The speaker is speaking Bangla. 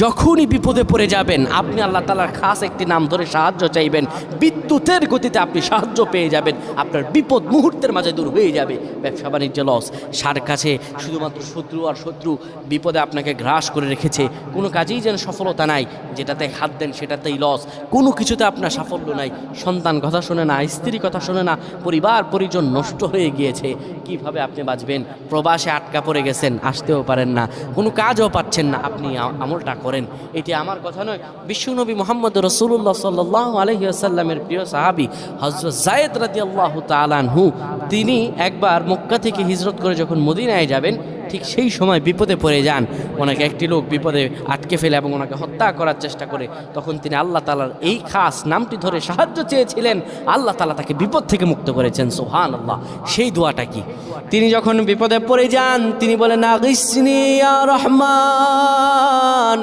যখনই বিপদে পড়ে যাবেন আপনি আল্লাহ তাআলার খাস একটি নাম ধরে সাহায্য চাইবেন, বিদ্যুতের গতিতে আপনি সাহায্য পেয়ে যাবেন, আপনার বিপদ মুহূর্তের মাঝে দূর হয়ে যাবে। ব্যবসা বাণিজ্য লস, সার কাছে শুধুমাত্র শত্রু আর শত্রু, বিপদে আপনাকে গ্রাস করে রেখেছে, কোনো কাজেই যেন সফলতা নাই, যেটাতে হাত দেন সেটাতেই লস, কোনো কিছুতে আপনার সাফল্য নাই, সন্তান কথা শোনে না, স্ত্রী কথা শোনে না, পরিবার পরিজন নষ্ট হয়ে গিয়েছে, কিভাবে আপনি বাঁচবেন? প্রবাসে আটকা পড়ে গেছেন, আসতেও পারেন না, কোনো কাজও পাচ্ছেন না, আপনি আমলটা করেন। এটি আমার কথা নয়, বিশ্বনবী মুহাম্মদ রাসূলুল্লাহ সাল্লাল্লাহু আলাইহি ওয়াসাল্লামের প্রিয় সাহাবী হযরত যায়েদ রাদিয়াল্লাহু তাআলা আনহু, তিনি একবার মক্কা থেকে হিজরত করে যখন মদিনায় যাবেন, ঠিক সেই সময় বিপদে পড়ে যান। ওনাকে একটি লোক বিপদে আটকে ফেলে এবং ওনাকে হত্যা করার চেষ্টা করে। তখন তিনি আল্লাহ তাআলার এই খাস নামটি ধরে সাহায্য চেয়েছিলেন, আল্লাহ তাআলা তাকে বিপদ থেকে মুক্ত করেছেন। সুবহানাল্লাহ। সেই দোয়াটা কি? তিনি যখন বিপদে পড়ে যান তিনি বলেন, আগিসনি ইয়া রহমান।